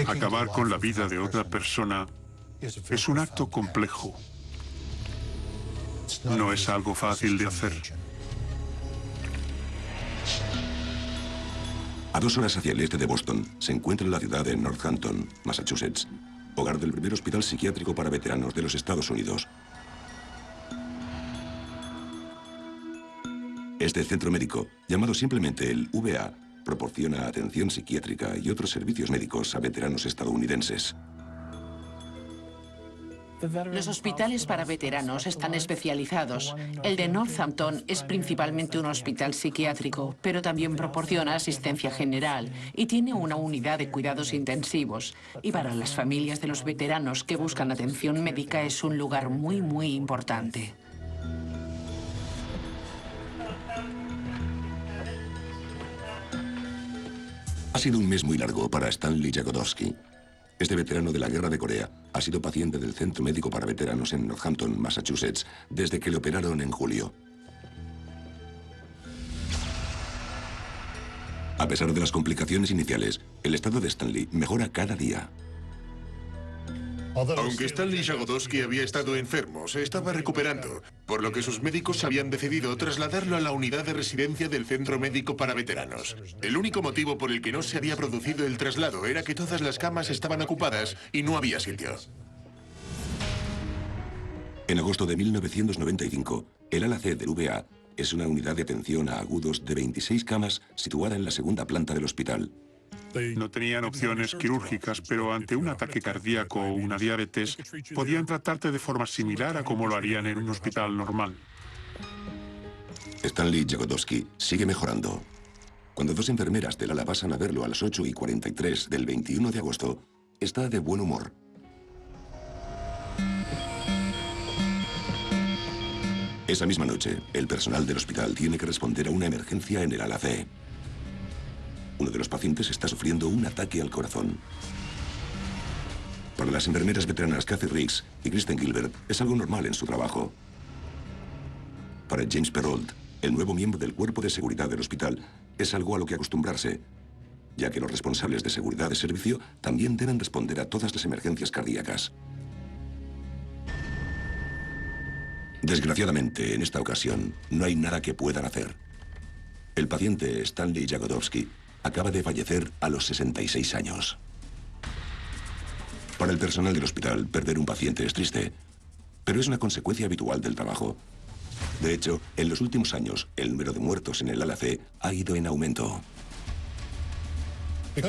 Acabar con la vida de otra persona es un acto complejo. No es algo fácil de hacer. A 2 horas hacia el este de Boston se encuentra la ciudad de Northampton, Massachusetts, hogar del primer hospital psiquiátrico para veteranos de los Estados Unidos. Este centro médico, llamado simplemente el VA, proporciona atención psiquiátrica y otros servicios médicos a veteranos estadounidenses. Los hospitales para veteranos están especializados. El de Northampton es principalmente un hospital psiquiátrico, pero también proporciona asistencia general y tiene una unidad de cuidados intensivos. Y para las familias de los veteranos que buscan atención médica es un lugar muy importante. Ha sido un mes muy largo para Stanley Jagodowski. Este veterano de la Guerra de Corea ha sido paciente del Centro Médico para Veteranos en Northampton, Massachusetts, desde que le operaron en julio. A pesar de las complicaciones iniciales, el estado de Stanley mejora cada día. Aunque Stanley Jagodowski había estado enfermo, se estaba recuperando, por lo que sus médicos habían decidido trasladarlo a la unidad de residencia del Centro Médico para Veteranos. El único motivo por el que no se había producido el traslado era que todas las camas estaban ocupadas y no había sitio. En agosto de 1995, el ala C del VA es una unidad de atención a agudos de 26 camas situada en la segunda planta del hospital. No tenían opciones quirúrgicas, pero ante un ataque cardíaco o una diabetes, podían tratarte de forma similar a como lo harían en un hospital normal. Stanley Jagodowski sigue mejorando. Cuando 2 enfermeras del ala pasan a verlo a las 8:43 del 21 de agosto, está de buen humor. Esa misma noche, el personal del hospital tiene que responder a una emergencia en el ala C. Uno de los pacientes está sufriendo un ataque al corazón. Para las enfermeras veteranas Kathy Riggs y Kristen Gilbert es algo normal en su trabajo. Para James Perrault, el nuevo miembro del cuerpo de seguridad del hospital, es algo a lo que acostumbrarse, ya que los responsables de seguridad de servicio también deben responder a todas las emergencias cardíacas. Desgraciadamente, en esta ocasión, no hay nada que puedan hacer. El paciente Stanley Jagodowski acaba de fallecer a los 66 años. Para el personal del hospital, perder un paciente es triste, pero es una consecuencia habitual del trabajo. De hecho, en los últimos años, el número de muertos en el ala C ha ido en aumento.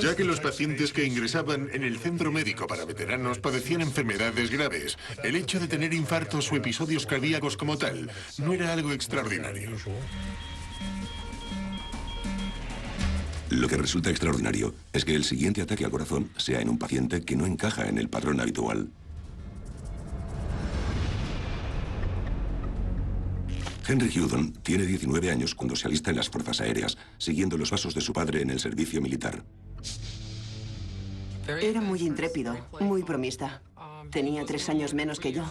Ya que los pacientes que ingresaban en el Centro Médico para Veteranos padecían enfermedades graves, el hecho de tener infartos o episodios cardíacos como tal no era algo extraordinario. Lo que resulta extraordinario es que el siguiente ataque al corazón sea en un paciente que no encaja en el patrón habitual. Henry Hudon tiene 19 años cuando se alista en las fuerzas aéreas, siguiendo los pasos de su padre en el servicio militar. Era muy intrépido, muy bromista. Tenía 3 años menos que yo,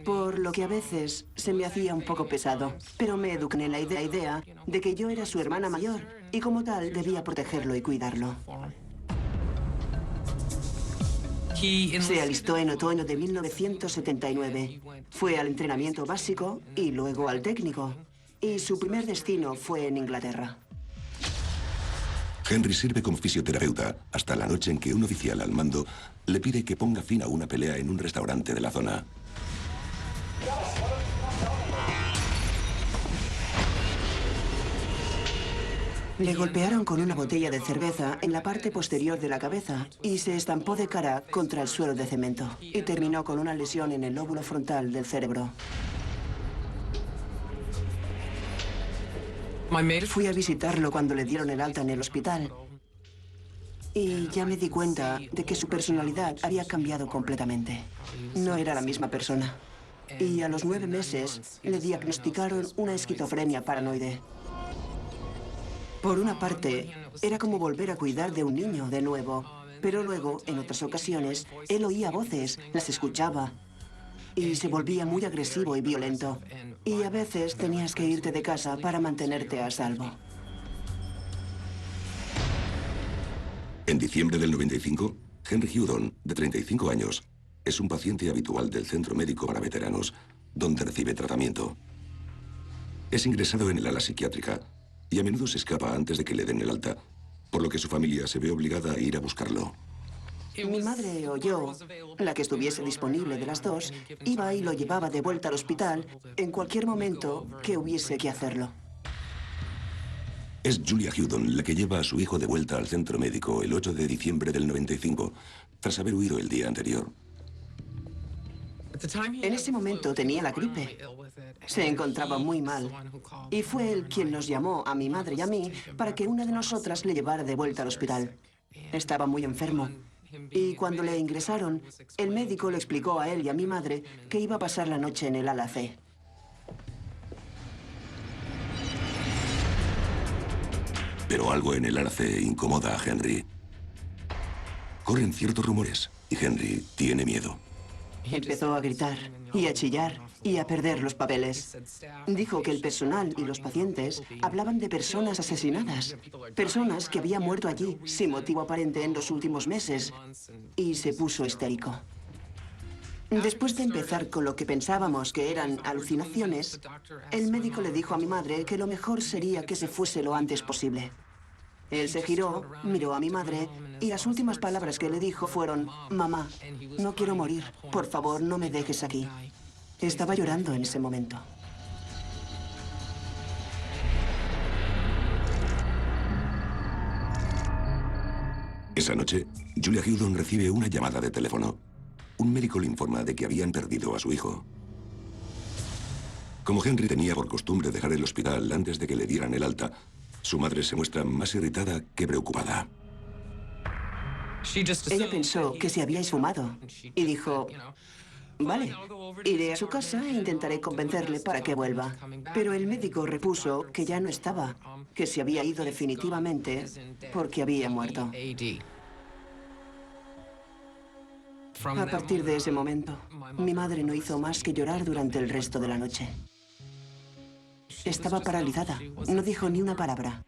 por lo que a veces se me hacía un poco pesado. Pero me eduqué en la idea de que yo era su hermana mayor y como tal debía protegerlo y cuidarlo. Se alistó en otoño de 1979. Fue al entrenamiento básico y luego al técnico. Y su primer destino fue en Inglaterra. Henry sirve como fisioterapeuta hasta la noche en que un oficial al mando le pide que ponga fin a una pelea en un restaurante de la zona. Le golpearon con una botella de cerveza en la parte posterior de la cabeza y se estampó de cara contra el suelo de cemento y terminó con una lesión en el lóbulo frontal del cerebro. Fui a visitarlo cuando le dieron el alta en el hospital y ya me di cuenta de que su personalidad había cambiado completamente. No era la misma persona. Y a los 9 meses le diagnosticaron una esquizofrenia paranoide. Por una parte, era como volver a cuidar de un niño de nuevo, pero luego, en otras ocasiones, él oía voces, las escuchaba y se volvía muy agresivo y violento. Y a veces tenías que irte de casa para mantenerte a salvo. En diciembre del 95, Henry Hudon, de 35 años, es un paciente habitual del Centro Médico para Veteranos, donde recibe tratamiento. Es ingresado en el ala psiquiátrica y a menudo se escapa antes de que le den el alta, por lo que su familia se ve obligada a ir a buscarlo. Mi madre o yo, la que estuviese disponible de las dos, iba y lo llevaba de vuelta al hospital en cualquier momento que hubiese que hacerlo. Es Julia Hudon la que lleva a su hijo de vuelta al centro médico el 8 de diciembre del 95, tras haber huido el día anterior. En ese momento tenía la gripe. Se encontraba muy mal. Y fue él quien nos llamó a mi madre y a mí para que una de nosotras le llevara de vuelta al hospital. Estaba muy enfermo. Y cuando le ingresaron, el médico le explicó a él y a mi madre que iba a pasar la noche en el ala C. Pero algo en el ala C incomoda a Henry. Corren ciertos rumores y Henry tiene miedo. Empezó a gritar y a chillar y a perder los papeles. Dijo que el personal y los pacientes hablaban de personas asesinadas, personas que habían muerto allí sin motivo aparente en los últimos meses, y se puso histérico. Después de empezar con lo que pensábamos que eran alucinaciones, el médico le dijo a mi madre que lo mejor sería que se fuese lo antes posible. Él se giró, miró a mi madre y las últimas palabras que le dijo fueron: «Mamá, no quiero morir. Por favor, no me dejes aquí». Estaba llorando en ese momento. Esa noche, Julia Hudon recibe una llamada de teléfono. Un médico le informa de que habían perdido a su hijo. Como Henry tenía por costumbre dejar el hospital antes de que le dieran el alta, su madre se muestra más irritada que preocupada. Ella pensó que se había esfumado y dijo: «Vale, iré a su casa e intentaré convencerle para que vuelva». Pero el médico repuso que ya no estaba, que se había ido definitivamente porque había muerto. A partir de ese momento, mi madre no hizo más que llorar durante el resto de la noche. Estaba paralizada, no dijo ni una palabra.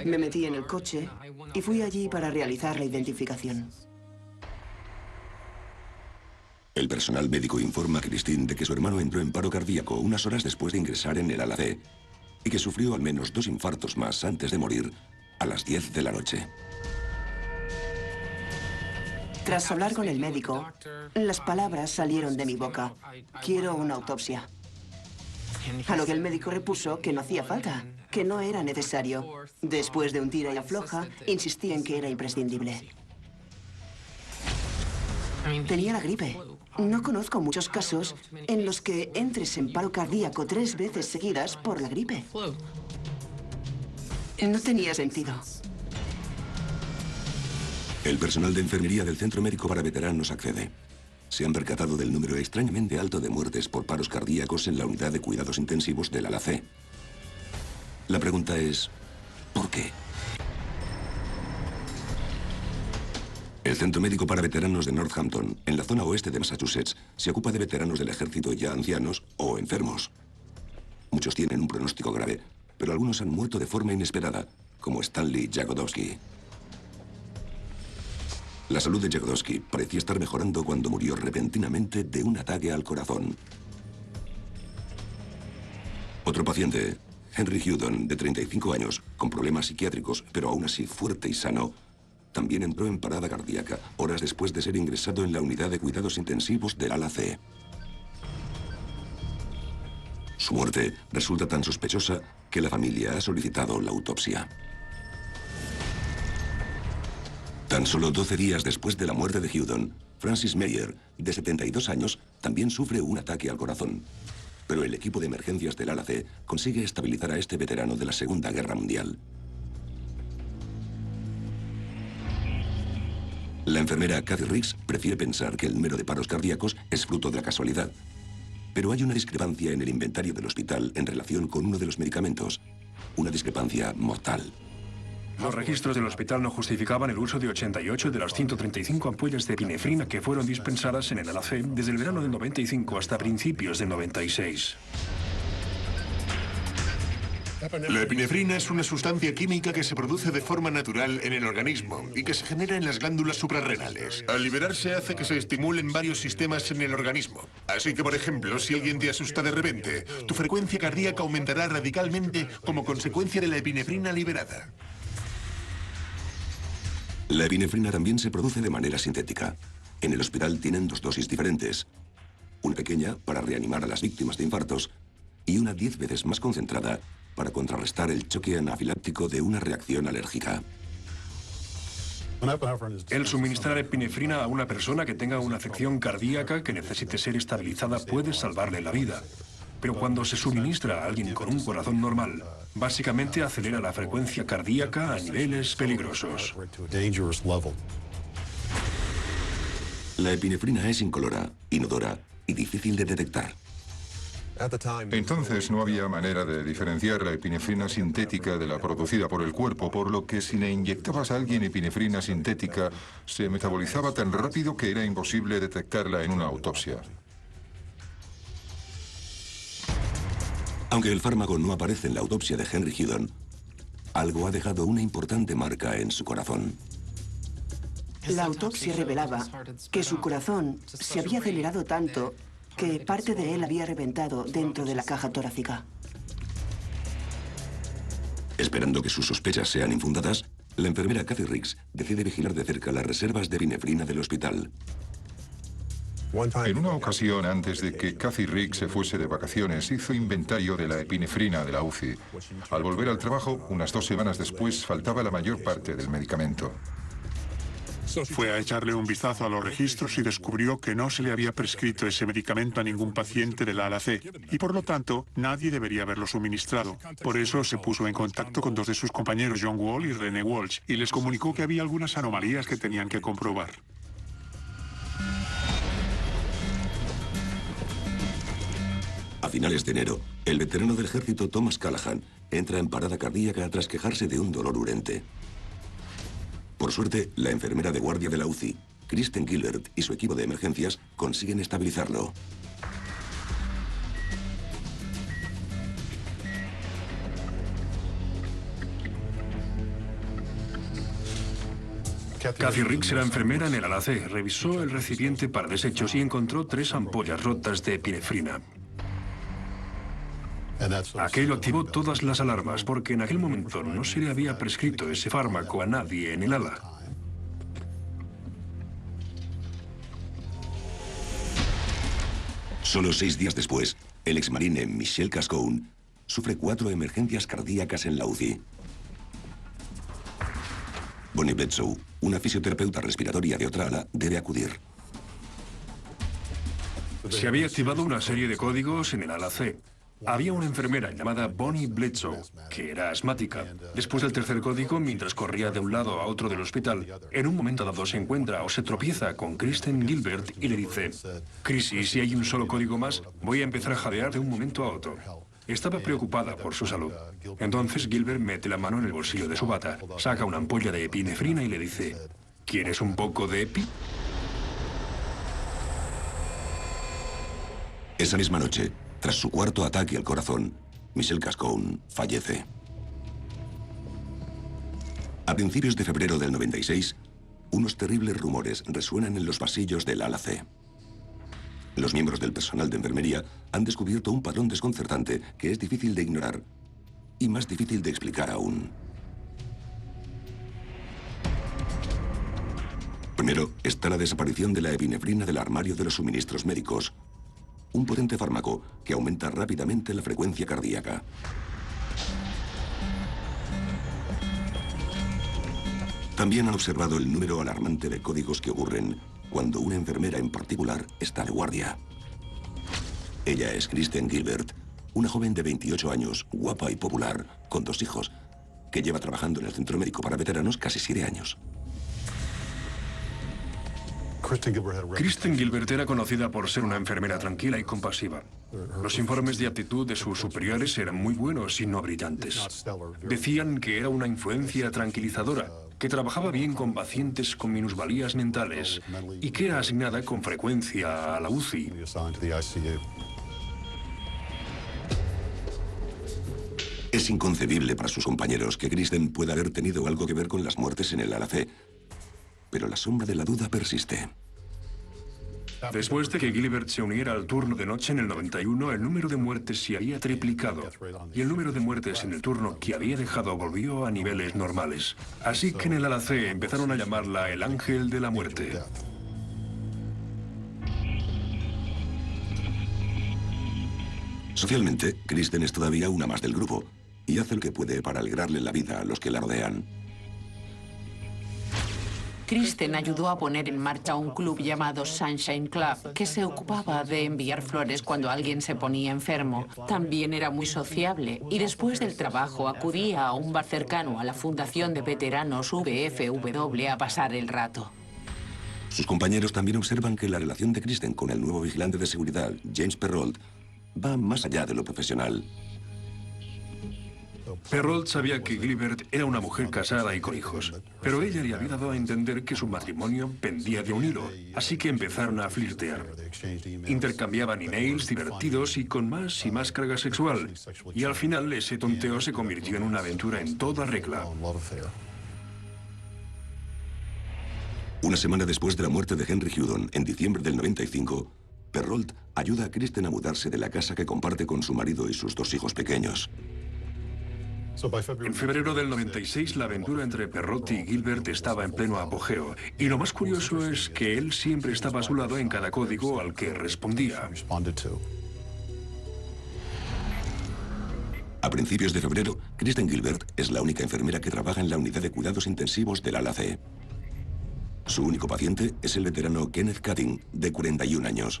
Me metí en el coche y fui allí para realizar la identificación. El personal médico informa a Christine de que su hermano entró en paro cardíaco unas horas después de ingresar en el ala C y que sufrió al menos 2 infartos más antes de morir a las 10 de la noche. Tras hablar con el médico, las palabras salieron de mi boca: «Quiero una autopsia». A lo que el médico repuso que no hacía falta, que no era necesario. Después de un tira y afloja, insistí en que era imprescindible. Tenía la gripe. No conozco muchos casos en los que entres en paro cardíaco 3 veces seguidas por la gripe. No tenía sentido. El personal de enfermería del Centro Médico para Veteranos accede. Se han percatado del número extrañamente alto de muertes por paros cardíacos en la unidad de cuidados intensivos del ala C. La pregunta es: ¿por qué? El Centro Médico para Veteranos de Northampton, en la zona oeste de Massachusetts, se ocupa de veteranos del ejército ya ancianos o enfermos. Muchos tienen un pronóstico grave, pero algunos han muerto de forma inesperada, como Stanley Jagodowski. La salud de Jagodowski parecía estar mejorando cuando murió repentinamente de un ataque al corazón. Otro paciente, Henry Hudon, de 35 años, con problemas psiquiátricos, pero aún así fuerte y sano, también entró en parada cardíaca horas después de ser ingresado en la unidad de cuidados intensivos del ala C. Su muerte resulta tan sospechosa que la familia ha solicitado la autopsia. Tan solo 12 días después de la muerte de Hudon, Francis Meyer, de 72 años, también sufre un ataque al corazón. Pero el equipo de emergencias del ala C consigue estabilizar a este veterano de la Segunda Guerra Mundial. La enfermera Kathy Riggs prefiere pensar que el número de paros cardíacos es fruto de la casualidad. Pero hay una discrepancia en el inventario del hospital en relación con uno de los medicamentos. Una discrepancia mortal. Los registros del hospital no justificaban el uso de 88 de las 135 ampollas de epinefrina que fueron dispensadas en el ala C desde el verano del 95 hasta principios del 96. La epinefrina es una sustancia química que se produce de forma natural en el organismo y que se genera en las glándulas suprarrenales. Al liberarse hace que se estimulen varios sistemas en el organismo. Así que, por ejemplo, si alguien te asusta de repente, tu frecuencia cardíaca aumentará radicalmente como consecuencia de la epinefrina liberada. La epinefrina también se produce de manera sintética. En el hospital tienen 2 dosis diferentes. Una pequeña para reanimar a las víctimas de infartos y una 10 veces más concentrada para contrarrestar el choque anafiláctico de una reacción alérgica. El suministrar epinefrina a una persona que tenga una afección cardíaca que necesite ser estabilizada puede salvarle la vida. Pero cuando se suministra a alguien con un corazón normal, básicamente acelera la frecuencia cardíaca a niveles peligrosos. La epinefrina es incolora, inodora y difícil de detectar. Entonces no había manera de diferenciar la epinefrina sintética de la producida por el cuerpo, por lo que si le inyectabas a alguien epinefrina sintética, se metabolizaba tan rápido que era imposible detectarla en una autopsia. Aunque el fármaco no aparece en la autopsia de Henry Hudon, algo ha dejado una importante marca en su corazón. La autopsia revelaba que su corazón se había acelerado tanto que parte de él había reventado dentro de la caja torácica. Esperando que sus sospechas sean infundadas, la enfermera Kathy Riggs decide vigilar de cerca las reservas de epinefrina del hospital. En una ocasión, antes de que Kathy Riggs se fuese de vacaciones, hizo inventario de la epinefrina de la UCI. Al volver al trabajo, unas 2 semanas después, faltaba la mayor parte del medicamento. Fue a echarle un vistazo a los registros y descubrió que no se le había prescrito ese medicamento a ningún paciente del ala C y por lo tanto nadie debería haberlo suministrado. Por eso se puso en contacto con 2 de sus compañeros, John Wall y René Walsh, y les comunicó que había algunas anomalías que tenían que comprobar. A finales de enero, el veterano del ejército Thomas Callahan entra en parada cardíaca tras quejarse de un dolor urente. Por suerte, la enfermera de guardia de la UCI, Kristen Gilbert, y su equipo de emergencias consiguen estabilizarlo. Kathy Riggs era enfermera en el ala C. Revisó el recipiente para desechos y encontró 3 ampollas rotas de epinefrina. Aquello activó todas las alarmas porque en aquel momento no se le había prescrito ese fármaco a nadie en el ala. Solo 6 días después, el exmarine Michel Cascoun sufre 4 emergencias cardíacas en la UCI. Bonnie Bledsoe, una fisioterapeuta respiratoria de otra ala, debe acudir. Se había activado una serie de códigos en el ala C. Había una enfermera llamada Bonnie Bledsoe, que era asmática. Después del 3er código, mientras corría de un lado a otro del hospital, en un momento dado se encuentra o se tropieza con Kristen Gilbert y le dice: Chrissy, si hay un solo código más, voy a empezar a jadear de un momento a otro. Estaba preocupada por su salud. Entonces Gilbert mete la mano en el bolsillo de su bata, saca una ampolla de epinefrina y le dice: ¿Quieres un poco de epi? Esa misma noche, tras su 4º ataque al corazón, Michel Cascoun fallece. A principios de febrero del 96, unos terribles rumores resuenan en los pasillos del ala C. Los miembros del personal de enfermería han descubierto un patrón desconcertante que es difícil de ignorar y más difícil de explicar aún. Primero está la desaparición de la epinefrina del armario de los suministros médicos, un potente fármaco que aumenta rápidamente la frecuencia cardíaca. También han observado el número alarmante de códigos que ocurren cuando una enfermera en particular está de guardia. Ella es Kristen Gilbert, una joven de 28 años, guapa y popular, con 2 hijos, que lleva trabajando en el Centro Médico para Veteranos casi 7 años. Kristen Gilbert era conocida por ser una enfermera tranquila y compasiva. Los informes de aptitud de sus superiores eran muy buenos y no brillantes. Decían que era una influencia tranquilizadora, que trabajaba bien con pacientes con minusvalías mentales y que era asignada con frecuencia a la UCI. Es inconcebible para sus compañeros que Kristen pueda haber tenido algo que ver con las muertes en el ala C, pero la sombra de la duda persiste. Después de que Gilbert se uniera al turno de noche en el 91, el número de muertes se había triplicado y el número de muertes en el turno que había dejado volvió a niveles normales. Así que en el ala C empezaron a llamarla el Ángel de la Muerte. Socialmente, Kristen es todavía una más del grupo y hace lo que puede para alegrarle la vida a los que la rodean. Kristen ayudó a poner en marcha un club llamado Sunshine Club, que se ocupaba de enviar flores cuando alguien se ponía enfermo. También era muy sociable y después del trabajo acudía a un bar cercano a la Fundación de Veteranos VFW a pasar el rato. Sus compañeros también observan que la relación de Kristen con el nuevo vigilante de seguridad, James Perrault, va más allá de lo profesional. Perrault sabía que Gilbert era una mujer casada y con hijos, pero ella le había dado a entender que su matrimonio pendía de un hilo, así que empezaron a flirtear. Intercambiaban emails divertidos y con más y más carga sexual, y al final ese tonteo se convirtió en una aventura en toda regla. Una semana después de la muerte de Henry Houdon, en diciembre del 95, Perrault ayuda a Kristen a mudarse de la casa que comparte con su marido y sus 2 hijos pequeños. En febrero del 96, la aventura entre Perrault y Gilbert estaba en pleno apogeo, y lo más curioso es que él siempre estaba a su lado en cada código al que respondía. A principios de febrero, Kristen Gilbert es la única enfermera que trabaja en la unidad de cuidados intensivos del ala C. Su único paciente es el veterano Kenneth Cutting, de 41 años.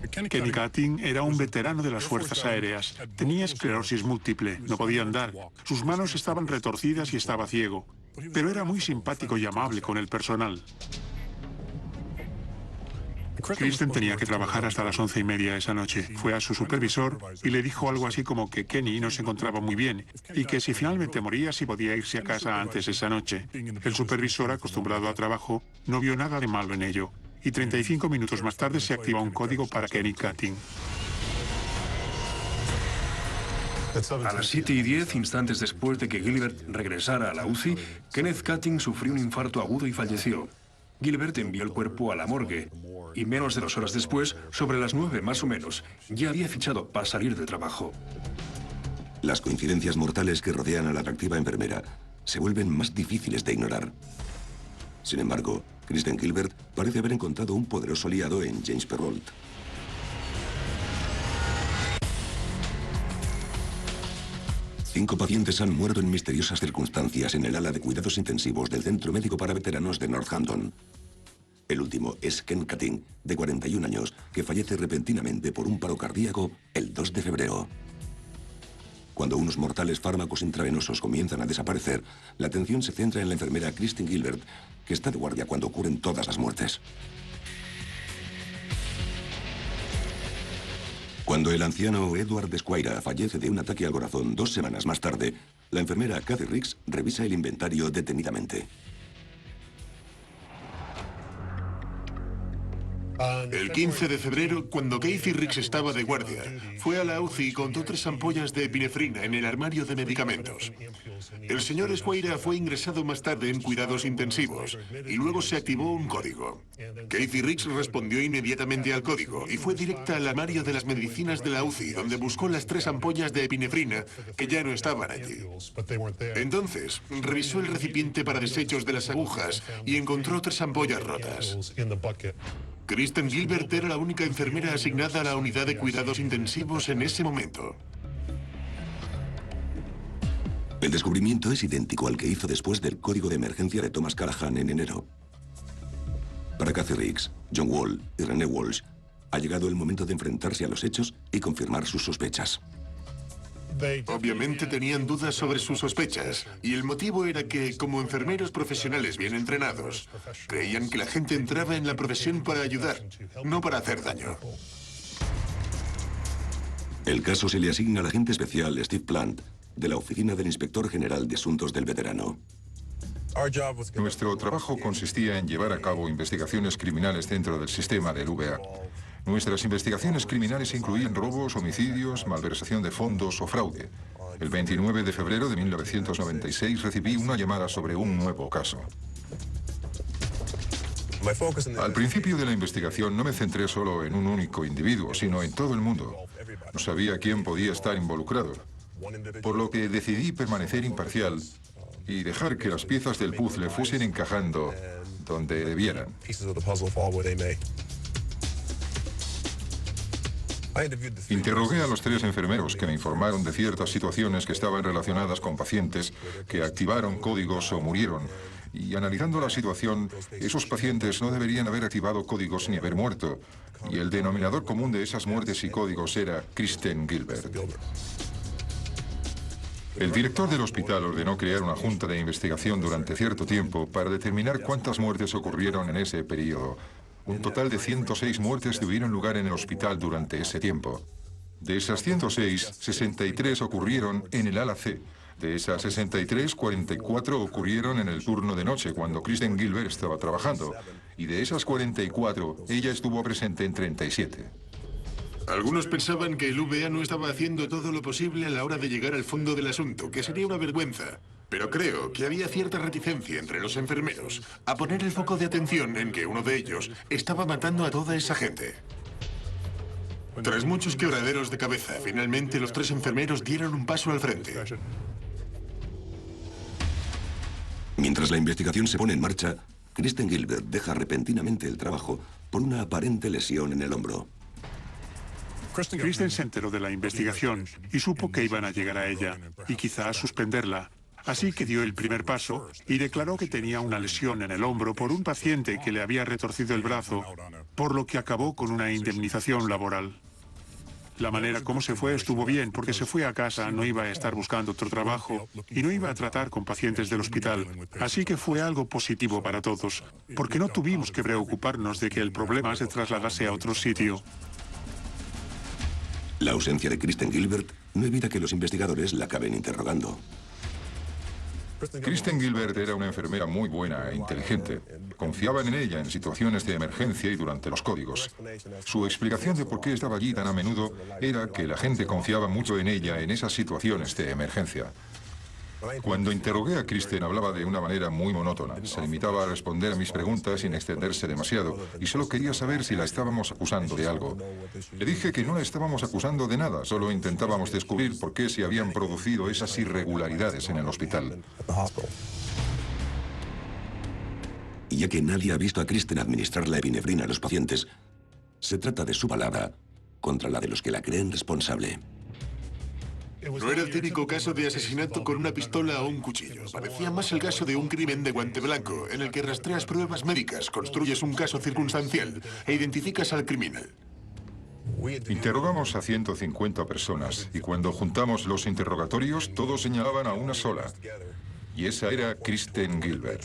Kenny Cutting era un veterano de las fuerzas aéreas. Tenía esclerosis múltiple, no podía andar. Sus manos estaban retorcidas y estaba ciego. Pero era muy simpático y amable con el personal. Kristen tenía que trabajar hasta las 11:30 esa noche. Fue a su supervisor y le dijo algo así como que Kenny no se encontraba muy bien y que si finalmente moría, sí podía irse a casa antes esa noche. El supervisor, acostumbrado a trabajo, no vio nada de malo en ello. Y 35 minutos más tarde se activa un código para Kenny Cutting. A las 7:10, instantes después de que Gilbert regresara a la UCI, Kenneth Cutting sufrió un infarto agudo y falleció. Gilbert envió el cuerpo a la morgue, y menos de 2 horas después, sobre las 9 más o menos, ya había fichado para salir del trabajo. Las coincidencias mortales que rodean a la atractiva enfermera se vuelven más difíciles de ignorar. Sin embargo, Kristen Gilbert parece haber encontrado un poderoso aliado en James Perrault. Cinco pacientes han muerto en misteriosas circunstancias en el ala de cuidados intensivos del Centro Médico para Veteranos de Northampton. El último es Ken Cutting, de 41 años, que fallece repentinamente por un paro cardíaco el 2 de febrero. Cuando unos mortales fármacos intravenosos comienzan a desaparecer, la atención se centra en la enfermera Kristen Gilbert, que está de guardia cuando ocurren todas las muertes. Cuando el anciano Edward Squire fallece de un ataque al corazón 2 semanas más tarde, la enfermera Kathy Riggs revisa el inventario detenidamente. El 15 de febrero, cuando Kathy Riggs estaba de guardia, fue a la UCI y contó 3 ampollas de epinefrina en el armario de medicamentos. El señor Squire fue ingresado más tarde en cuidados intensivos y luego se activó un código. Kathy Riggs respondió inmediatamente al código y fue directa al armario de las medicinas de la UCI, donde buscó las 3 ampollas de epinefrina que ya no estaban allí. Entonces, revisó el recipiente para desechos de las agujas y encontró 3 ampollas rotas. Kristen Gilbert era la única enfermera asignada a la unidad de cuidados intensivos en ese momento. El descubrimiento es idéntico al que hizo después del código de emergencia de Thomas Callahan en enero. Para Kathy Riggs, John Wall y René Walsh, ha llegado el momento de enfrentarse a los hechos y confirmar sus sospechas. Obviamente tenían dudas sobre sus sospechas, y el motivo era que, como enfermeros profesionales bien entrenados, creían que la gente entraba en la profesión para ayudar, no para hacer daño. El caso se le asigna al agente especial Steve Plant, de la Oficina del Inspector General de Asuntos del Veterano. Nuestro trabajo consistía en llevar a cabo investigaciones criminales dentro del sistema del VA. Nuestras investigaciones criminales incluían robos, homicidios, malversación de fondos o fraude. El 29 de febrero de 1996 recibí una llamada sobre un nuevo caso. Al principio de la investigación no me centré solo en un único individuo, sino en todo el mundo. No sabía quién podía estar involucrado, por lo que decidí permanecer imparcial y dejar que las piezas del puzzle fuesen encajando donde debieran. Interrogué a los 3 enfermeros que me informaron de ciertas situaciones que estaban relacionadas con pacientes que activaron códigos o murieron. Y analizando la situación, esos pacientes no deberían haber activado códigos ni haber muerto. Y el denominador común de esas muertes y códigos era Kristen Gilbert. El director del hospital ordenó crear una junta de investigación durante cierto tiempo para determinar cuántas muertes ocurrieron en ese periodo. Un total de 106 muertes tuvieron lugar en el hospital durante ese tiempo. De esas 106, 63 ocurrieron en el ala C. De esas 63, 44 ocurrieron en el turno de noche, cuando Kristen Gilbert estaba trabajando. Y de esas 44, ella estuvo presente en 37. Algunos pensaban que el VA no estaba haciendo todo lo posible a la hora de llegar al fondo del asunto, que sería una vergüenza. Pero creo que había cierta reticencia entre los enfermeros a poner el foco de atención en que uno de ellos estaba matando a toda esa gente. Tras muchos quebraderos de cabeza, finalmente los 3 enfermeros dieron un paso al frente. Mientras la investigación se pone en marcha, Kristen Gilbert deja repentinamente el trabajo por una aparente lesión en el hombro. Kristen se enteró de la investigación y supo que iban a llegar a ella y quizá suspenderla. Así que dio el primer paso y declaró que tenía una lesión en el hombro por un paciente que le había retorcido el brazo, por lo que acabó con una indemnización laboral. La manera como se fue estuvo bien porque se fue a casa, no iba a estar buscando otro trabajo y no iba a tratar con pacientes del hospital. Así que fue algo positivo para todos, porque no tuvimos que preocuparnos de que el problema se trasladase a otro sitio. La ausencia de Kristen Gilbert no evita que los investigadores la acaben interrogando. Kristen Gilbert era una enfermera muy buena e inteligente. Confiaban en ella en situaciones de emergencia y durante los códigos. Su explicación de por qué estaba allí tan a menudo era que la gente confiaba mucho en ella en esas situaciones de emergencia. Cuando interrogué a Kristen hablaba de una manera muy monótona. Se limitaba a responder a mis preguntas sin extenderse demasiado y solo quería saber si la estábamos acusando de algo. Le dije que no la estábamos acusando de nada, solo intentábamos descubrir por qué se habían producido esas irregularidades en el hospital. Y ya que nadie ha visto a Kristen administrar la epinefrina a los pacientes, se trata de su palabra contra la de los que la creen responsable. No era el típico caso de asesinato con una pistola o un cuchillo. Parecía más el caso de un crimen de guante blanco, en el que rastreas pruebas médicas, construyes un caso circunstancial e identificas al criminal. Interrogamos a 150 personas y cuando juntamos los interrogatorios, todos señalaban a una sola. Y esa era Kristen Gilbert.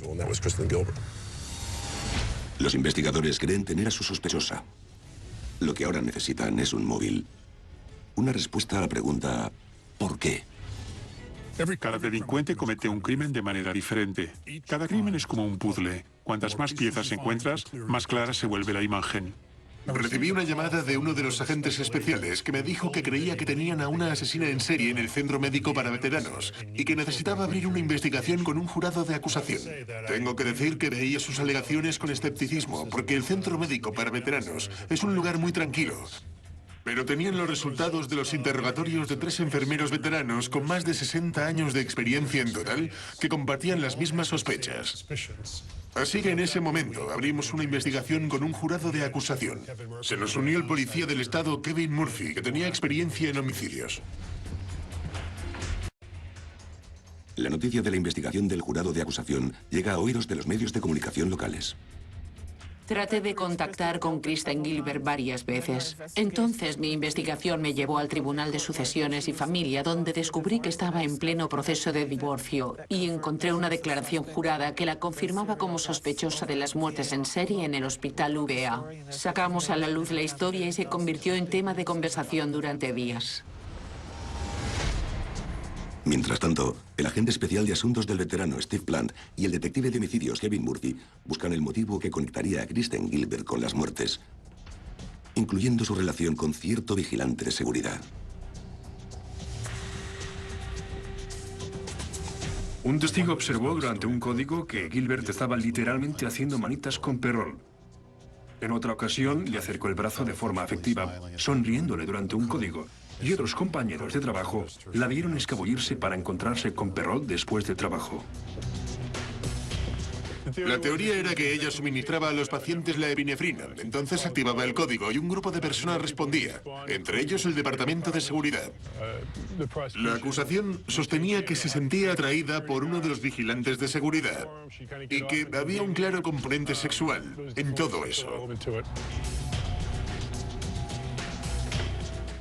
Los investigadores creen tener a su sospechosa. Lo que ahora necesitan es un móvil. Una respuesta a la pregunta ¿por qué? Cada delincuente comete un crimen de manera diferente. Cada crimen es como un puzzle. Cuantas más piezas encuentras, más clara se vuelve la imagen. Recibí una llamada de uno de los agentes especiales que me dijo que creía que tenían a una asesina en serie en el Centro Médico para Veteranos y que necesitaba abrir una investigación con un jurado de acusación. Tengo que decir que veía sus alegaciones con escepticismo, porque el Centro Médico para Veteranos es un lugar muy tranquilo. Pero tenían los resultados de los interrogatorios de 3 enfermeros veteranos con más de 60 años de experiencia en total que compartían las mismas sospechas. Así que en ese momento abrimos una investigación con un jurado de acusación. Se nos unió el policía del estado Kevin Murphy, que tenía experiencia en homicidios. La noticia de la investigación del jurado de acusación llega a oídos de los medios de comunicación locales. Traté de contactar con Kristen Gilbert varias veces. Entonces mi investigación me llevó al Tribunal de Sucesiones y Familia, donde descubrí que estaba en pleno proceso de divorcio y encontré una declaración jurada que la confirmaba como sospechosa de las muertes en serie en el Hospital VA. Sacamos a la luz la historia y se convirtió en tema de conversación durante días. Mientras tanto, el agente especial de asuntos del veterano Steve Plant y el detective de homicidios Kevin Murphy buscan el motivo que conectaría a Kristen Gilbert con las muertes, incluyendo su relación con cierto vigilante de seguridad. Un testigo observó durante un código que Gilbert estaba literalmente haciendo manitas con Perrault. En otra ocasión, le acercó el brazo de forma afectiva, sonriéndole durante un código. Y otros compañeros de trabajo la vieron escabullirse para encontrarse con Perrault después del trabajo. La teoría era que ella suministraba a los pacientes la epinefrina. Entonces activaba el código y un grupo de personas respondía, entre ellos el Departamento de Seguridad. La acusación sostenía que se sentía atraída por uno de los vigilantes de seguridad y que había un claro componente sexual en todo eso.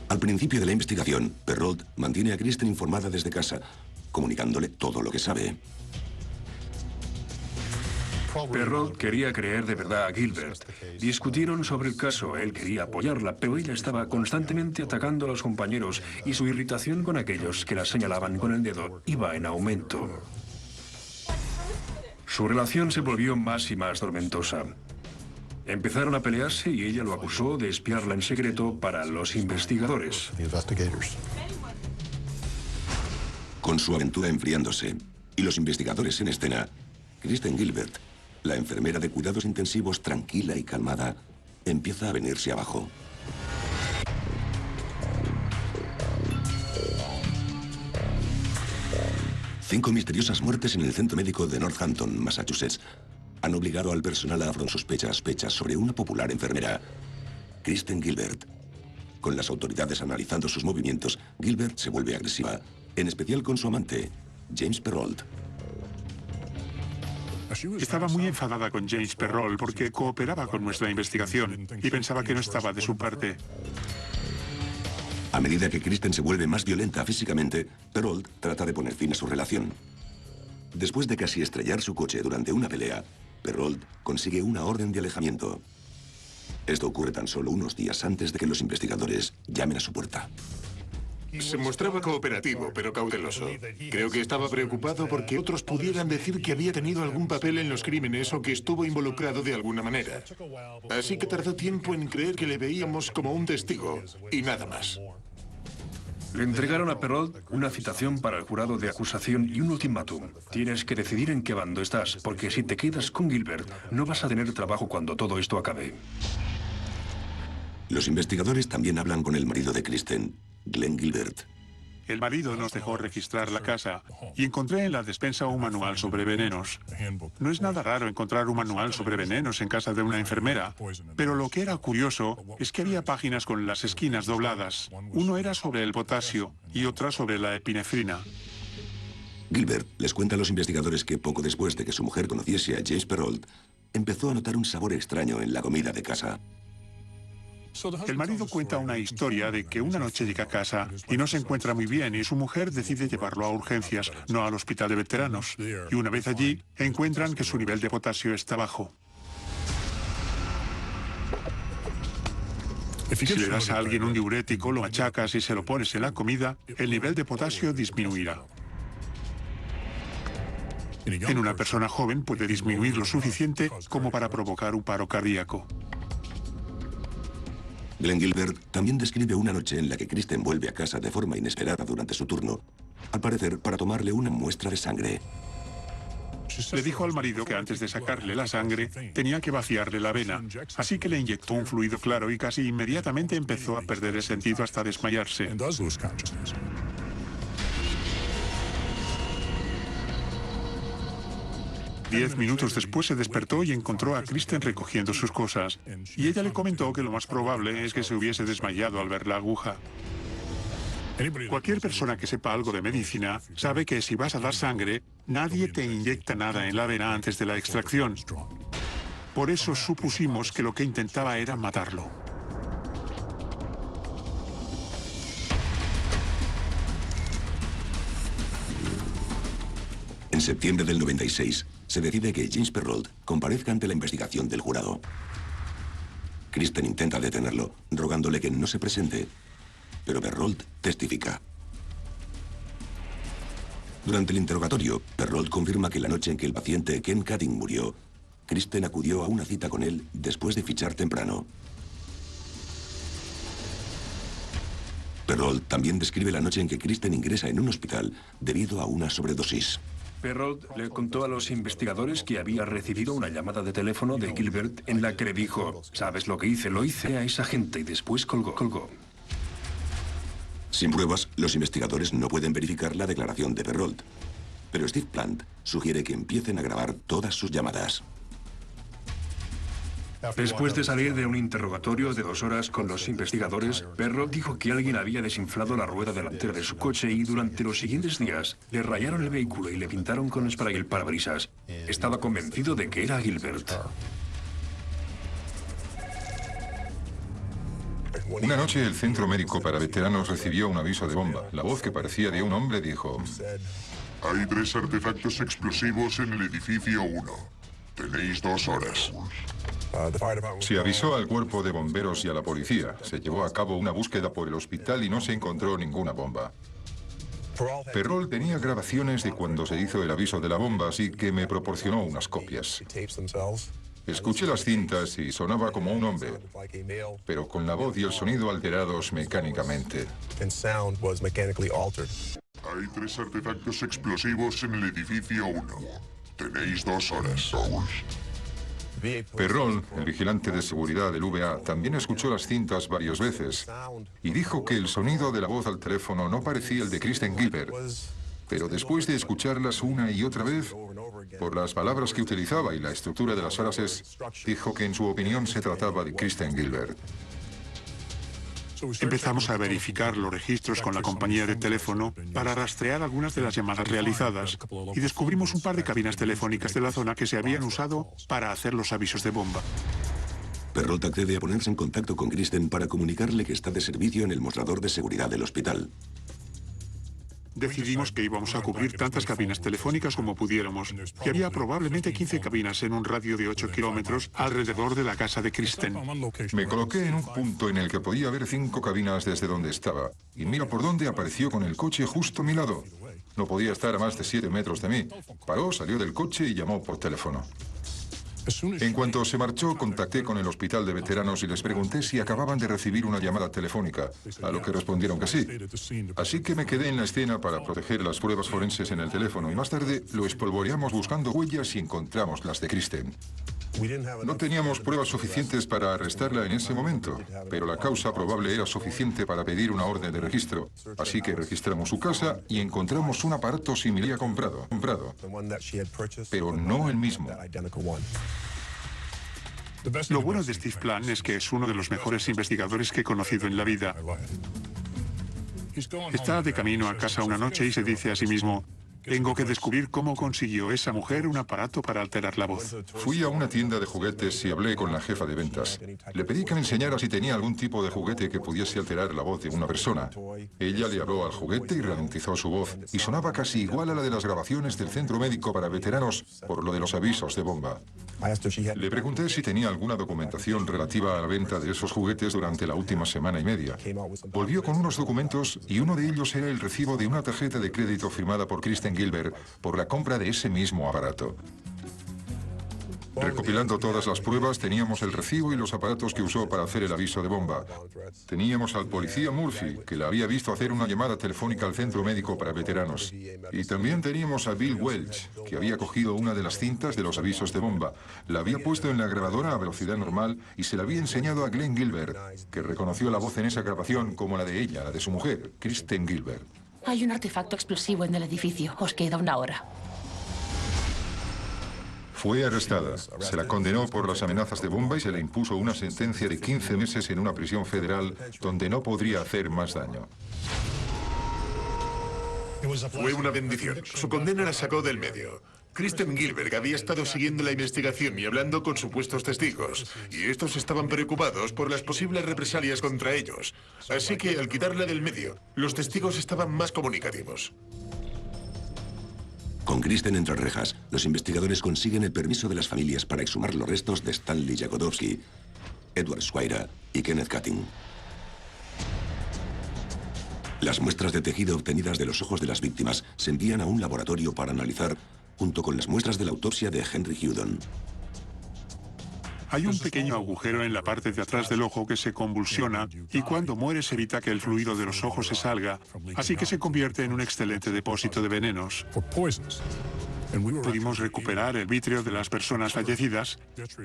Al principio de la investigación, Perrault mantiene a Kristen informada desde casa, comunicándole todo lo que sabe. Perrault quería creer de verdad a Gilbert. Discutieron sobre el caso, él quería apoyarla, pero ella estaba constantemente atacando a los compañeros y su irritación con aquellos que la señalaban con el dedo iba en aumento. Su relación se volvió más y más tormentosa. Empezaron a pelearse y ella lo acusó de espiarla en secreto para los investigadores. Con su aventura enfriándose y los investigadores en escena, Kristen Gilbert, la enfermera de cuidados intensivos tranquila y calmada, empieza a venirse abajo. Cinco misteriosas muertes en el centro médico de Northampton, Massachusetts, han obligado al personal a afrontar sospechas sobre una popular enfermera, Kristen Gilbert. Con las autoridades analizando sus movimientos, Gilbert se vuelve agresiva, en especial con su amante, James Perrault. Estaba muy enfadada con James Perrault porque cooperaba con nuestra investigación y pensaba que no estaba de su parte. A medida que Kristen se vuelve más violenta físicamente, Perrault trata de poner fin a su relación. Después de casi estrellar su coche durante una pelea, Perrault consigue una orden de alejamiento. Esto ocurre tan solo unos días antes de que los investigadores llamen a su puerta. Se mostraba cooperativo, pero cauteloso. Creo que estaba preocupado porque otros pudieran decir que había tenido algún papel en los crímenes o que estuvo involucrado de alguna manera. Así que tardó tiempo en creer que le veíamos como un testigo, y nada más. Le entregaron a Perrault una citación para el jurado de acusación y un ultimátum. Tienes que decidir en qué bando estás, porque si te quedas con Gilbert, no vas a tener trabajo cuando todo esto acabe. Los investigadores también hablan con el marido de Kristen, Glenn Gilbert. El marido nos dejó registrar la casa y encontré en la despensa un manual sobre venenos. No es nada raro encontrar un manual sobre venenos en casa de una enfermera, pero lo que era curioso es que había páginas con las esquinas dobladas. Uno era sobre el potasio y otra sobre la epinefrina. Gilbert les cuenta a los investigadores que poco después de que su mujer conociese a James Perrault, empezó a notar un sabor extraño en la comida de casa. El marido cuenta una historia de que una noche llega a casa y no se encuentra muy bien y su mujer decide llevarlo a urgencias, no al hospital de veteranos. Y una vez allí, encuentran que su nivel de potasio está bajo. Si le das a alguien un diurético, lo achacas y se lo pones en la comida, el nivel de potasio disminuirá. En una persona joven puede disminuir lo suficiente como para provocar un paro cardíaco. Glenn Gilbert también describe una noche en la que Kristen vuelve a casa de forma inesperada durante su turno, al parecer para tomarle una muestra de sangre. Le dijo al marido que antes de sacarle la sangre tenía que vaciarle la vena, así que le inyectó un fluido claro y casi inmediatamente empezó a perder el sentido hasta desmayarse. 10 minutos después se despertó y encontró a Kristen recogiendo sus cosas. Y ella le comentó que lo más probable es que se hubiese desmayado al ver la aguja. Cualquier persona que sepa algo de medicina sabe que si vas a dar sangre, nadie te inyecta nada en la vena antes de la extracción. Por eso supusimos que lo que intentaba era matarlo. En septiembre del 96, se decide que James Perrault comparezca ante la investigación del jurado. Kristen intenta detenerlo, rogándole que no se presente, pero Perrault testifica. Durante el interrogatorio, Perrault confirma que la noche en que el paciente Ken Cutting murió, Kristen acudió a una cita con él después de fichar temprano. Perrault también describe la noche en que Kristen ingresa en un hospital debido a una sobredosis. Perrault le contó a los investigadores que había recibido una llamada de teléfono de Gilbert en la que le dijo: ¿sabes lo que hice? Lo hice a esa gente, y después colgó. Sin pruebas, los investigadores no pueden verificar la declaración de Perrault. Pero Steve Plant sugiere que empiecen a grabar todas sus llamadas. Después de salir de un interrogatorio de 2 horas con los investigadores, Perrault dijo que alguien había desinflado la rueda delantera de su coche y durante los siguientes días le rayaron el vehículo y le pintaron con spray el parabrisas. Estaba convencido de que era Gilbert. Una noche el Centro Médico para Veteranos recibió un aviso de bomba. La voz, que parecía de un hombre, dijo: hay 3 artefactos explosivos en el edificio 1. Tenéis 2 horas. Se avisó al cuerpo de bomberos y a la policía. Se llevó a cabo una búsqueda por el hospital y no se encontró ninguna bomba. Perrault tenía grabaciones de cuando se hizo el aviso de la bomba, así que me proporcionó unas copias. Escuché las cintas y sonaba como un hombre, pero con la voz y el sonido alterados mecánicamente. Hay 3 artefactos explosivos en el edificio 1. Tenéis 2 horas. Perrault, el vigilante de seguridad del VA, también escuchó las cintas varias veces y dijo que el sonido de la voz al teléfono no parecía el de Kristen Gilbert. Pero después de escucharlas una y otra vez, por las palabras que utilizaba y la estructura de las frases, dijo que en su opinión se trataba de Kristen Gilbert. Empezamos a verificar los registros con la compañía de teléfono para rastrear algunas de las llamadas realizadas y descubrimos un par de cabinas telefónicas de la zona que se habían usado para hacer los avisos de bomba. Perrault accede a ponerse en contacto con Kristen para comunicarle que está de servicio en el mostrador de seguridad del hospital. Decidimos que íbamos a cubrir tantas cabinas telefónicas como pudiéramos, que había probablemente 15 cabinas en un radio de 8 kilómetros alrededor de la casa de Kristen. Me coloqué en un punto en el que podía ver 5 cabinas desde donde estaba, y mira por dónde apareció con el coche justo a mi lado. No podía estar a más de 7 metros de mí. Paró, salió del coche y llamó por teléfono. En cuanto se marchó, contacté con el hospital de veteranos y les pregunté si acababan de recibir una llamada telefónica, a lo que respondieron que sí. Así que me quedé en la escena para proteger las pruebas forenses en el teléfono y más tarde lo espolvoreamos buscando huellas y encontramos las de Kristen. No teníamos pruebas suficientes para arrestarla en ese momento, pero la causa probable era suficiente para pedir una orden de registro. Así que registramos su casa y encontramos un aparato similar comprado, pero no el mismo. Lo bueno de Steve Plant es que es uno de los mejores investigadores que he conocido en la vida. Está de camino a casa una noche y se dice a sí mismo: tengo que descubrir cómo consiguió esa mujer un aparato para alterar la voz. Fui a una tienda de juguetes y hablé con la jefa de ventas. Le pedí que me enseñara si tenía algún tipo de juguete que pudiese alterar la voz de una persona. Ella le habló al juguete y ralentizó su voz, y sonaba casi igual a la de las grabaciones del Centro Médico para Veteranos por lo de los avisos de bomba. Le pregunté si tenía alguna documentación relativa a la venta de esos juguetes durante la última semana y media. Volvió con unos documentos y uno de ellos era el recibo de una tarjeta de crédito firmada por Kristen Gilbert por la compra de ese mismo aparato. Recopilando todas las pruebas, teníamos el recibo y los aparatos que usó para hacer el aviso de bomba. Teníamos al policía Murphy, que la había visto hacer una llamada telefónica al Centro Médico para Veteranos. Y también teníamos a Bill Welch, que había cogido una de las cintas de los avisos de bomba, la había puesto en la grabadora a velocidad normal y se la había enseñado a Glenn Gilbert, que reconoció la voz en esa grabación como la de ella, la de su mujer, Kristen Gilbert. Hay un artefacto explosivo en el edificio. Os queda 1 hora. Fue arrestada. Se la condenó por las amenazas de bomba y se le impuso una sentencia de 15 meses en una prisión federal donde no podría hacer más daño. Fue una bendición. Su condena la sacó del medio. Kristen Gilbert había estado siguiendo la investigación y hablando con supuestos testigos, y estos estaban preocupados por las posibles represalias contra ellos. Así que, al quitarla del medio, los testigos estaban más comunicativos. Con Kristen entre rejas, los investigadores consiguen el permiso de las familias para exhumar los restos de Stanley Jagodowski, Edward Squire y Kenneth Cutting. Las muestras de tejido obtenidas de los ojos de las víctimas se envían a un laboratorio para analizar, junto con las muestras de la autopsia de Henry Hudon. Hay un pequeño agujero en la parte de atrás del ojo que se convulsiona y cuando muere se evita que el fluido de los ojos se salga, así que se convierte en un excelente depósito de venenos. Pudimos recuperar el vítreo de las personas fallecidas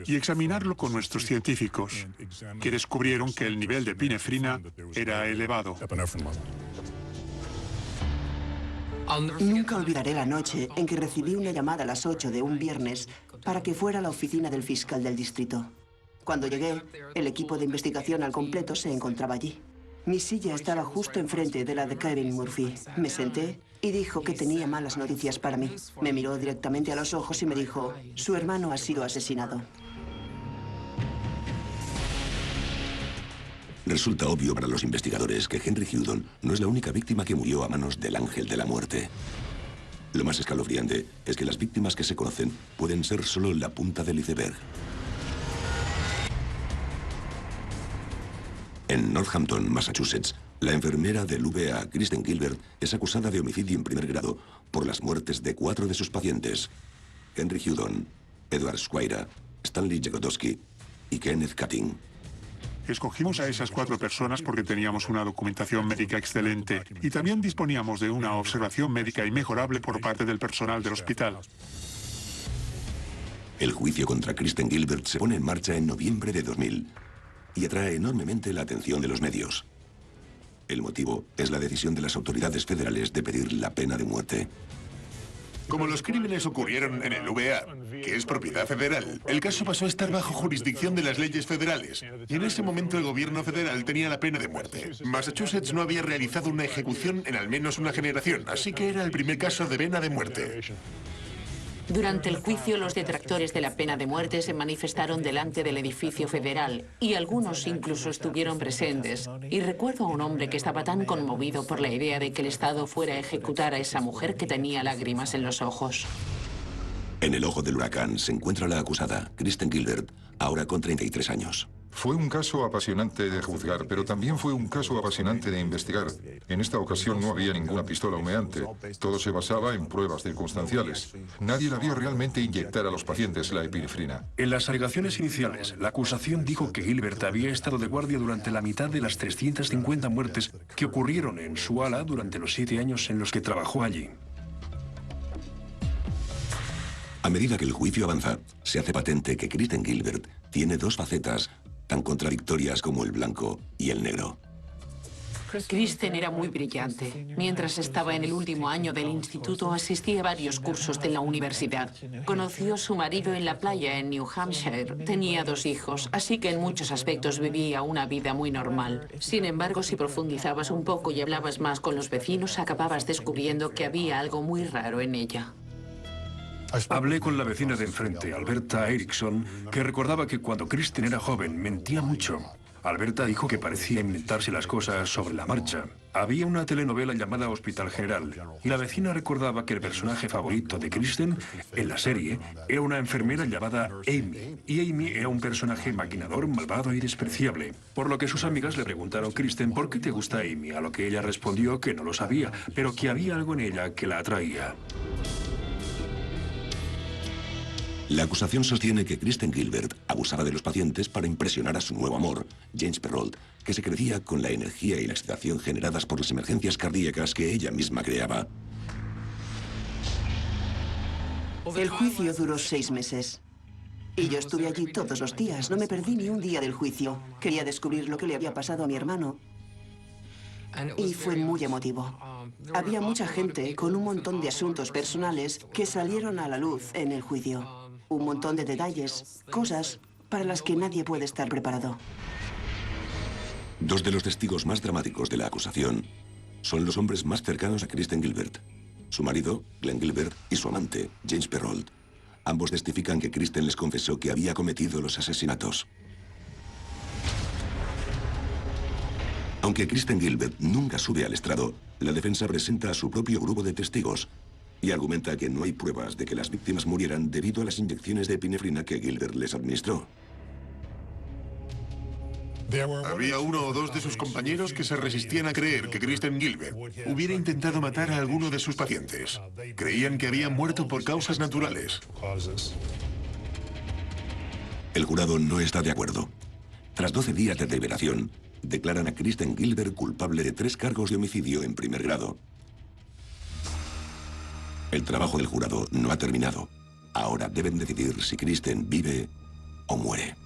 y examinarlo con nuestros científicos, que descubrieron que el nivel de epinefrina era elevado. Nunca olvidaré la noche en que recibí una llamada a las 8 de un viernes para que fuera a la oficina del fiscal del distrito. Cuando llegué, el equipo de investigación al completo se encontraba allí. Mi silla estaba justo enfrente de la de Kevin Murphy. Me senté y dijo que tenía malas noticias para mí. Me miró directamente a los ojos y me dijo, su hermano ha sido asesinado. Resulta obvio para los investigadores que Henry Houdon no es la única víctima que murió a manos del Ángel de la Muerte. Lo más escalofriante es que las víctimas que se conocen pueden ser solo la punta del iceberg. En Northampton, Massachusetts, la enfermera del VA, Kristen Gilbert, es acusada de homicidio en primer grado por las muertes de 4 de sus pacientes: Henry Houdon, Edward Squire, Stanley Jagodowski y Kenneth Cutting. Escogimos a esas 4 personas porque teníamos una documentación médica excelente y también disponíamos de una observación médica inmejorable por parte del personal del hospital. El juicio contra Kristen Gilbert se pone en marcha en noviembre de 2000 y atrae enormemente la atención de los medios. El motivo es la decisión de las autoridades federales de pedir la pena de muerte. Como los crímenes ocurrieron en el VA, que es propiedad federal, el caso pasó a estar bajo jurisdicción de las leyes federales. Y en ese momento el gobierno federal tenía la pena de muerte. Massachusetts no había realizado una ejecución en al menos una generación, así que era el primer caso de pena de muerte. Durante el juicio, los detractores de la pena de muerte se manifestaron delante del edificio federal y algunos incluso estuvieron presentes. Y recuerdo a un hombre que estaba tan conmovido por la idea de que el Estado fuera a ejecutar a esa mujer que tenía lágrimas en los ojos. En el ojo del huracán se encuentra la acusada, Kristen Gilbert, ahora con 33 años. Fue un caso apasionante de juzgar, pero también fue un caso apasionante de investigar. En esta ocasión no había ninguna pistola humeante. Todo se basaba en pruebas circunstanciales. Nadie la vio realmente inyectar a los pacientes la epinefrina. En las alegaciones iniciales, la acusación dijo que Gilbert había estado de guardia durante la mitad de las 350 muertes que ocurrieron en su ala durante los 7 años en los que trabajó allí. A medida que el juicio avanza, se hace patente que Kristen Gilbert tiene 2 facetas tan contradictorias como el blanco y el negro. Kristen era muy brillante. Mientras estaba en el último año del instituto, asistía a varios cursos de la universidad. Conoció a su marido en la playa en New Hampshire. Tenía 2 hijos, así que en muchos aspectos vivía una vida muy normal. Sin embargo, si profundizabas un poco y hablabas más con los vecinos, acababas descubriendo que había algo muy raro en ella. Hablé con la vecina de enfrente, Alberta Erickson, que recordaba que cuando Kristen era joven mentía mucho. Alberta dijo que parecía inventarse las cosas sobre la marcha. Había una telenovela llamada Hospital General, y la vecina recordaba que el personaje favorito de Kristen en la serie era una enfermera llamada Amy, y Amy era un personaje maquinador, malvado y despreciable. Por lo que sus amigas le preguntaron a Kristen ¿por qué te gusta Amy? A lo que ella respondió que no lo sabía, pero que había algo en ella que la atraía. La acusación sostiene que Kristen Gilbert abusaba de los pacientes para impresionar a su nuevo amor, James Perrault, que se crecía con la energía y la excitación generadas por las emergencias cardíacas que ella misma creaba. El juicio duró 6 meses. Y yo estuve allí todos los días. No me perdí ni un día del juicio. Quería descubrir lo que le había pasado a mi hermano. Y fue muy emotivo. Había mucha gente con un montón de asuntos personales que salieron a la luz en el juicio. Un montón de detalles, cosas para las que nadie puede estar preparado. 2 de los testigos más dramáticos de la acusación son los hombres más cercanos a Kristen Gilbert. Su marido, Glenn Gilbert, y su amante, James Perrault. Ambos testifican que Kristen les confesó que había cometido los asesinatos. Aunque Kristen Gilbert nunca sube al estrado, la defensa presenta a su propio grupo de testigos y argumenta que no hay pruebas de que las víctimas murieran debido a las inyecciones de epinefrina que Gilbert les administró. Había 1 o 2 de sus compañeros que se resistían a creer que Kristen Gilbert hubiera intentado matar a alguno de sus pacientes. Creían que había muerto por causas naturales. El jurado no está de acuerdo. Tras 12 días de deliberación, declaran a Kristen Gilbert culpable de 3 cargos de homicidio en primer grado. El trabajo del jurado no ha terminado. Ahora deben decidir si Kristen vive o muere.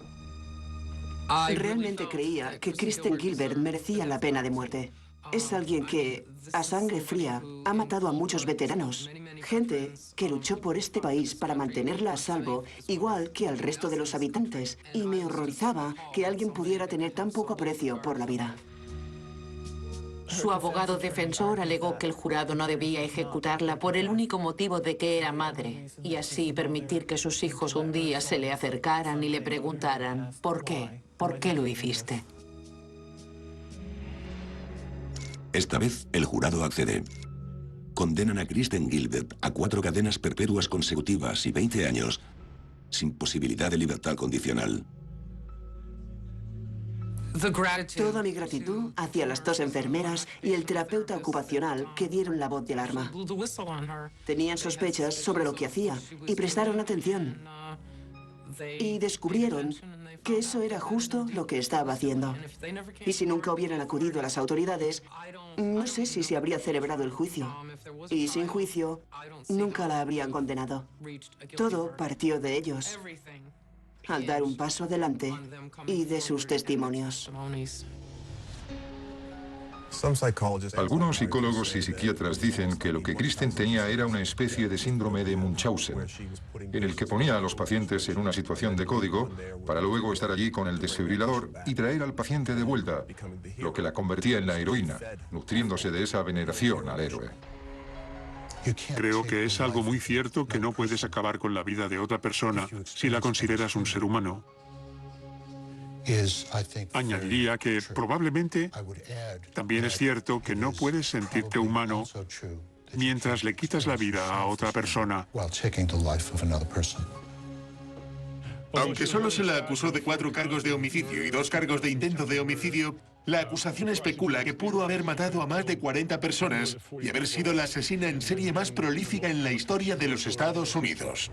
Realmente creía que Kristen Gilbert merecía la pena de muerte. Es alguien que, a sangre fría, ha matado a muchos veteranos. Gente que luchó por este país para mantenerla a salvo, igual que al resto de los habitantes. Y me horrorizaba que alguien pudiera tener tan poco aprecio por la vida. Su abogado defensor alegó que el jurado no debía ejecutarla por el único motivo de que era madre, y así permitir que sus hijos un día se le acercaran y le preguntaran, ¿por qué? ¿Por qué lo hiciste? Esta vez, el jurado accede. Condenan a Kristen Gilbert a 4 cadenas perpetuas consecutivas y 20 años, sin posibilidad de libertad condicional. Toda mi gratitud hacia las 2 enfermeras y el terapeuta ocupacional que dieron la voz de alarma. Tenían sospechas sobre lo que hacía y prestaron atención. Y descubrieron que eso era justo lo que estaba haciendo. Y si nunca hubieran acudido a las autoridades, no sé si se habría celebrado el juicio. Y sin juicio, nunca la habrían condenado. Todo partió de ellos, al dar un paso adelante y de sus testimonios. Algunos psicólogos y psiquiatras dicen que lo que Kristen tenía era una especie de síndrome de Munchausen, en el que ponía a los pacientes en una situación de código para luego estar allí con el desfibrilador y traer al paciente de vuelta, lo que la convertía en la heroína, nutriéndose de esa veneración al héroe. Creo que es algo muy cierto que no puedes acabar con la vida de otra persona si la consideras un ser humano. Añadiría que probablemente también es cierto que no puedes sentirte humano mientras le quitas la vida a otra persona. Aunque solo se la acusó de 4 cargos de homicidio y 2 cargos de intento de homicidio, la acusación especula que pudo haber matado a más de 40 personas y haber sido la asesina en serie más prolífica en la historia de los Estados Unidos.